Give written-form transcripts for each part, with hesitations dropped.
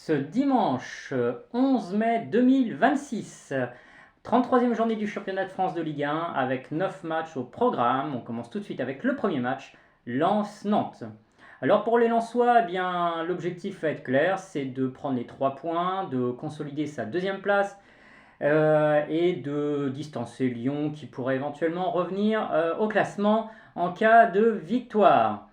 ce dimanche 11 mai 2026. 33e journée du championnat de France de Ligue 1 avec 9 matchs au programme. On commence tout de suite avec le premier match, Lens-Nantes. Alors pour les Lensois, eh bien, l'objectif va être clair, c'est de prendre les 3 points, de consolider sa deuxième place et de distancer Lyon qui pourrait éventuellement revenir au classement en cas de victoire.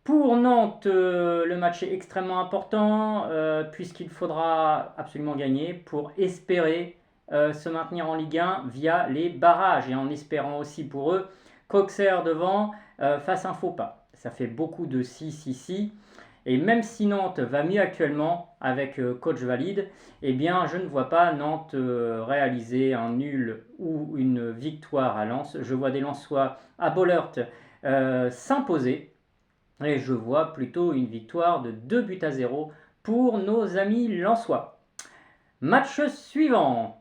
Pour Nantes, le match est extrêmement important puisqu'il faudra absolument gagner pour espérer se maintenir en Ligue 1 via les barrages et en espérant aussi pour eux qu'Auxerre devant fasse un faux pas. Ça fait beaucoup de si. Et même si Nantes va mieux actuellement avec coach valide, eh bien je ne vois pas Nantes réaliser un nul ou une victoire à Lens. Je vois des Lensois à Bollert s'imposer. Et je vois plutôt une victoire de 2-0 pour nos amis lensois. Match suivant,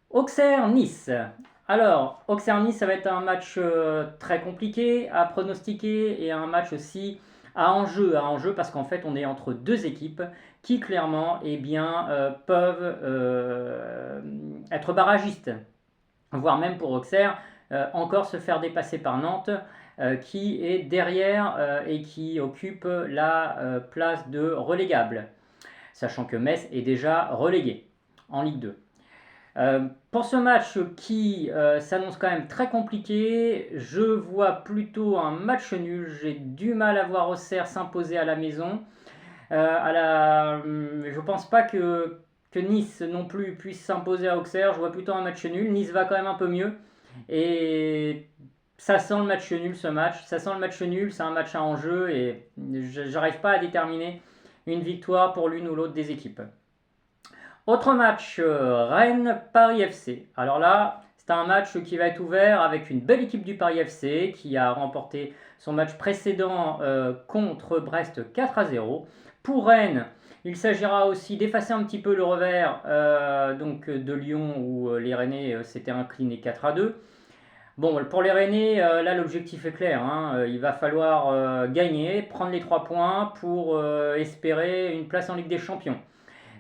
Auxerre-Nice. Alors, Auxerre-Nice, ça va être un match très compliqué à pronostiquer et un match aussi à enjeu parce qu'en fait, on est entre deux équipes qui clairement peuvent être barragistes, voire même pour Auxerre, encore se faire dépasser par Nantes qui est derrière et qui occupe la place de relégable, sachant que Metz est déjà relégué en Ligue 2. Pour ce match qui s'annonce quand même très compliqué, je vois plutôt un match nul. J'ai du mal à voir Auxerre s'imposer à la maison. Je pense pas que Nice non plus puisse s'imposer à Auxerre. Je vois plutôt un match nul. Nice va quand même un peu mieux. Et ça sent le match nul ce match. Ça sent le match nul. C'est un match à enjeu et j'arrive pas à déterminer une victoire pour l'une ou l'autre des équipes. Autre match, Rennes-Paris FC. Alors là, c'est un match qui va être ouvert avec une belle équipe du Paris FC qui a remporté son match précédent contre Brest 4-0. Pour Rennes, il s'agira aussi d'effacer un petit peu le revers de Lyon où les Rennais s'étaient inclinés 4-2. Bon, pour les Rennais, là l'objectif est clair. Il va falloir gagner, prendre les 3 points pour espérer une place en Ligue des Champions.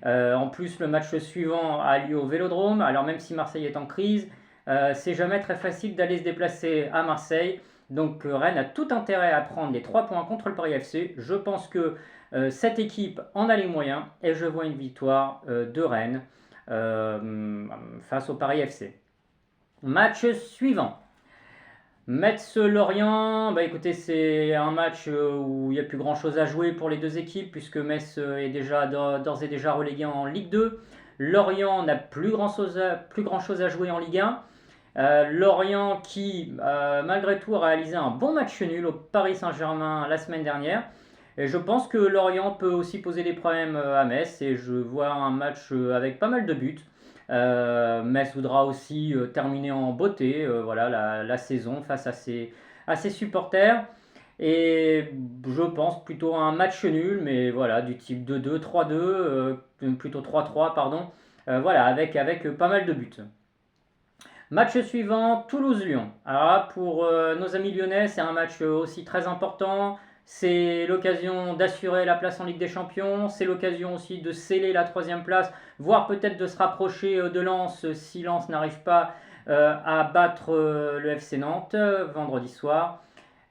En plus, le match suivant a lieu au Vélodrome. Alors même si Marseille est en crise, c'est jamais très facile d'aller se déplacer à Marseille. Donc Rennes a tout intérêt à prendre les 3 points contre le Paris FC. Je pense que cette équipe en a les moyens et je vois une victoire de Rennes face au Paris FC. Match suivant. Metz-Lorient, écoutez, c'est un match où il n'y a plus grand chose à jouer pour les deux équipes puisque Metz est déjà d'ores et déjà relégué en Ligue 2. Lorient n'a plus grand chose à jouer en Ligue 1. Lorient qui, malgré tout, a réalisé un bon match nul au Paris Saint-Germain la semaine dernière. Et je pense que Lorient peut aussi poser des problèmes à Metz et je vois un match avec pas mal de buts. Metz voudra aussi terminer en beauté la saison face à ses supporters. Et je pense plutôt à un match nul, mais voilà, du type 2-2, 3-2, plutôt 3-3, pardon. Avec pas mal de buts. Match suivant, Toulouse-Lyon. Alors là, pour nos amis lyonnais, c'est un match aussi très important. C'est l'occasion d'assurer la place en Ligue des Champions. C'est l'occasion aussi de sceller la 3e place, voire peut-être de se rapprocher de Lens si Lens n'arrive pas à battre le FC Nantes vendredi soir.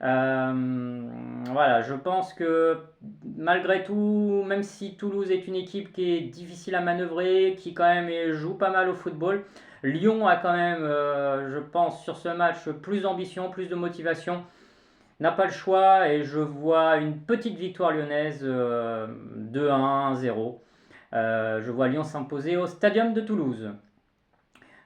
Je pense que malgré tout, même si Toulouse est une équipe qui est difficile à manœuvrer, qui quand même joue pas mal au football, Lyon a quand même, je pense, sur ce match, plus d'ambition, plus de motivation. N'a pas le choix et je vois une petite victoire lyonnaise 2-1-0. Je vois Lyon s'imposer au Stadium de Toulouse.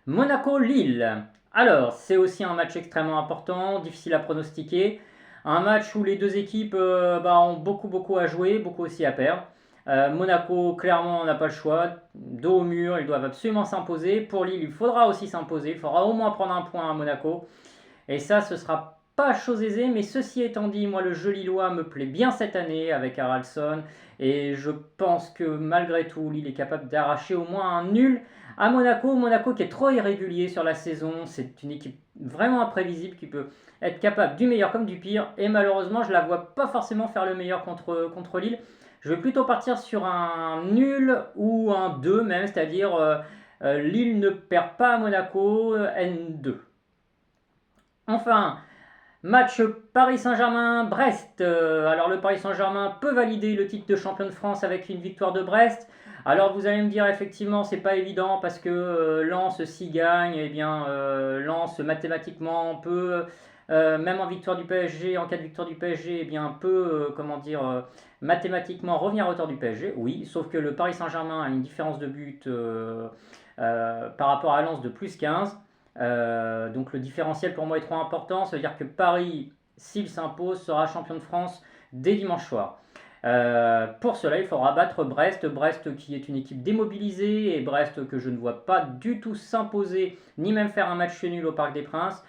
Monaco-Lille. Alors, c'est aussi un match extrêmement important, difficile à pronostiquer. Un match où les deux équipes ont beaucoup à jouer, beaucoup aussi à perdre. Monaco, clairement, n'a pas le choix. Dos au mur, ils doivent absolument s'imposer. Pour Lille, il faudra aussi s'imposer. Il faudra au moins prendre un point à Monaco. Et ça, ce sera pas chose aisée, mais ceci étant dit, moi le jeu lillois me plaît bien cette année avec Haraldsson et je pense que malgré tout, Lille est capable d'arracher au moins un nul à Monaco. Monaco qui est trop irrégulier sur la saison, c'est une équipe vraiment imprévisible qui peut être capable du meilleur comme du pire et malheureusement je la vois pas forcément faire le meilleur contre Lille. Je vais plutôt partir sur un nul ou un 2 même, c'est-à-dire Lille ne perd pas à Monaco, N2. Enfin, match Paris Saint-Germain-Brest. Alors le Paris Saint-Germain peut valider le titre de champion de France avec une victoire de Brest. Alors vous allez me dire effectivement c'est pas évident parce que Lens s'y gagne, et bien Lens mathématiquement peut même en victoire du PSG, en cas de victoire du PSG, eh bien peut comment dire mathématiquement revenir à hauteur du PSG. Oui, sauf que le Paris Saint-Germain a une différence de but par rapport à Lens de plus 15. Donc le différentiel pour moi est trop important. Ça veut dire que Paris, s'il s'impose, sera champion de France dès dimanche soir. Pour cela, il faudra battre Brest. Brest qui est une équipe démobilisée et Brest que je ne vois pas du tout s'imposer ni même faire un match nul au Parc des Princes.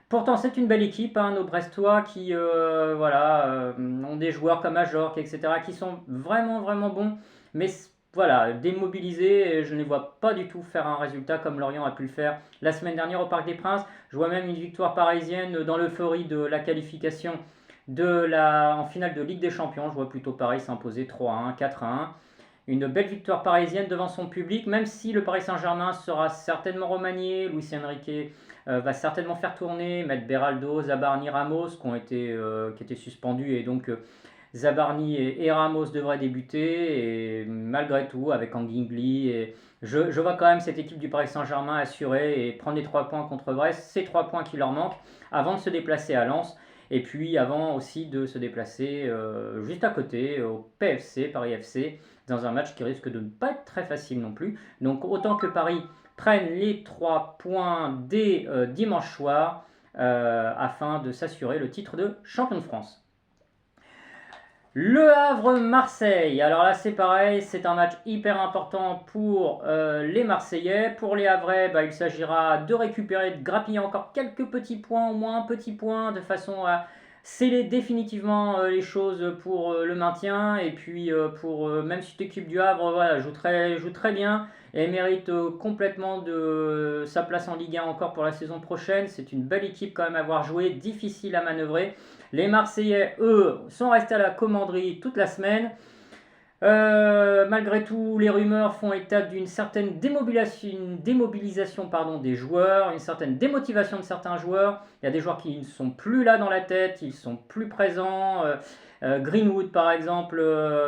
Pourtant, c'est une belle équipe, hein, nos Brestois qui ont des joueurs comme Ajorc, etc., qui sont vraiment, vraiment bons. Mais voilà, démobilisés, et je ne les vois pas du tout faire un résultat comme Lorient a pu le faire la semaine dernière au Parc des Princes. Je vois même une victoire parisienne dans l'euphorie de la qualification en finale de Ligue des Champions. Je vois plutôt Paris s'imposer 3-1, 4-1. Une belle victoire parisienne devant son public, même si le Paris Saint-Germain sera certainement remanié. Luis Enrique va certainement faire tourner, mettre Beraldo, Zabarni, Ramos qui étaient suspendus, et donc Zabarni et Ramos devraient débuter, et malgré tout avec Anguigli, et je vois quand même cette équipe du Paris Saint-Germain assurer et prendre les 3 points contre Brest, ces 3 points qui leur manquent avant de se déplacer à Lens, et puis avant aussi de se déplacer juste à côté au PFC, Paris FC, dans un match qui risque de ne pas être très facile non plus. Donc autant que Paris prenne les 3 points dès dimanche soir afin de s'assurer le titre de champion de France. Le Havre-Marseille, alors là c'est pareil, c'est un match hyper important pour les Marseillais. Pour les Havrais, il s'agira de récupérer, de grappiller encore quelques petits points, au moins un petit point, de façon à sceller définitivement les choses pour le maintien. Et puis pour même si cette équipe du Havre joue très bien et mérite complètement de sa place en Ligue 1 encore pour la saison prochaine. C'est une belle équipe quand même à avoir joué, difficile à manœuvrer. Les Marseillais, eux, sont restés à la commanderie toute la semaine. Malgré tout, les rumeurs font état d'une certaine démobilisation des joueurs, une certaine démotivation de certains joueurs. Il y a des joueurs qui ne sont plus là dans la tête, ils sont plus présents. Greenwood, par exemple,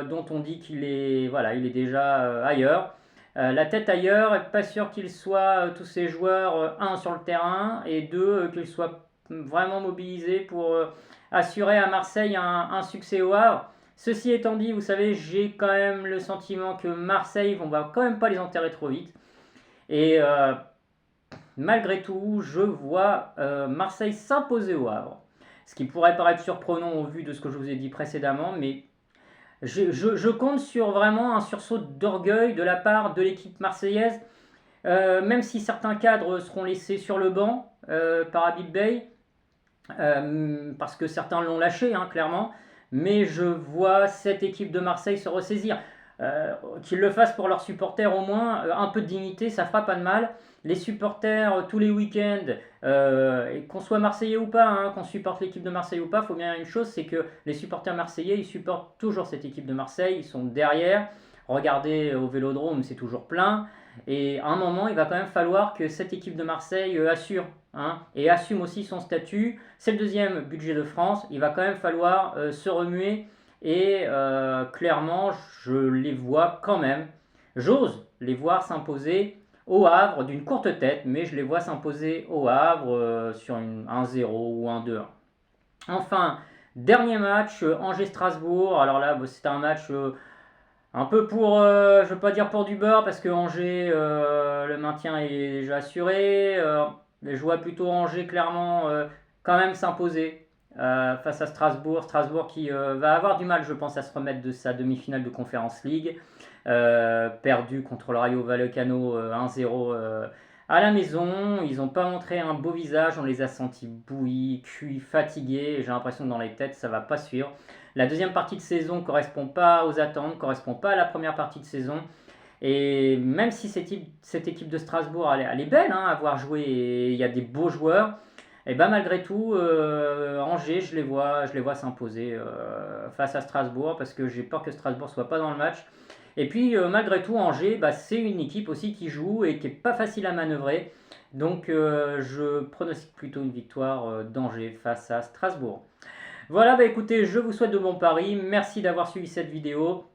dont on dit qu'il est, il est déjà ailleurs. La tête ailleurs, et pas sûr qu'ils soient, tous ces joueurs, un, sur le terrain, et deux, qu'ils soient vraiment mobilisés pour assurer à Marseille un succès au Havre. Ceci étant dit, vous savez, j'ai quand même le sentiment que Marseille, on va quand même pas les enterrer trop vite. Et malgré tout, je vois Marseille s'imposer au Havre. Ce qui pourrait paraître surprenant au vu de ce que je vous ai dit précédemment, mais je compte sur vraiment un sursaut d'orgueil de la part de l'équipe marseillaise, même si certains cadres seront laissés sur le banc par Habib Bey, parce que certains l'ont lâché, clairement, mais je vois cette équipe de Marseille se ressaisir. Qu'ils le fassent pour leurs supporters au moins, un peu de dignité, ça fera pas de mal. Les supporters tous les week-ends, et qu'on soit marseillais ou pas, qu'on supporte l'équipe de Marseille ou pas, il faut bien une chose, c'est que les supporters marseillais, ils supportent toujours cette équipe de Marseille, ils sont derrière. Regardez au Vélodrome, c'est toujours plein. Et à un moment, il va quand même falloir que cette équipe de Marseille assure, et assume aussi son statut. C'est le deuxième budget de France, il va quand même falloir se remuer. Et clairement, je les vois quand même, j'ose les voir s'imposer au Havre d'une courte tête, mais je les vois s'imposer au Havre sur un 0 ou un 2-1. Enfin, dernier match, Angers-Strasbourg. Alors là, c'est un match un peu pour, je ne veux pas dire pour du beurre, parce que Angers, le maintien est déjà assuré. Mais je vois plutôt Angers clairement quand même s'imposer face à Strasbourg. Strasbourg qui va avoir du mal, je pense, à se remettre de sa demi-finale de Conference League. Perdu contre le Rayo Vallecano 1-0 à la maison. Ils n'ont pas montré un beau visage, on les a sentis bouillis, cuits, fatigués. J'ai l'impression que dans les têtes, ça ne va pas suivre. La deuxième partie de saison ne correspond pas aux attentes, ne correspond pas à la première partie de saison. Et même si cette équipe de Strasbourg, elle est belle à avoir joué, et il y a des beaux joueurs, Et ben malgré tout, Angers, je les vois s'imposer face à Strasbourg parce que j'ai peur que Strasbourg soit pas dans le match. Et puis malgré tout, Angers, bah, c'est une équipe aussi qui joue et qui est pas facile à manœuvrer. Donc je pronostique plutôt une victoire d'Angers face à Strasbourg. Voilà, bah écoutez, je vous souhaite de bons paris. Merci d'avoir suivi cette vidéo.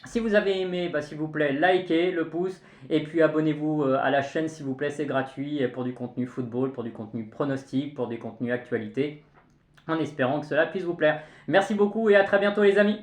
Si vous avez aimé, bah, s'il vous plaît, likez le pouce et puis abonnez-vous à la chaîne s'il vous plaît, c'est gratuit pour du contenu football, pour du contenu pronostic, pour des contenus actualité, en espérant que cela puisse vous plaire. Merci beaucoup et à très bientôt les amis.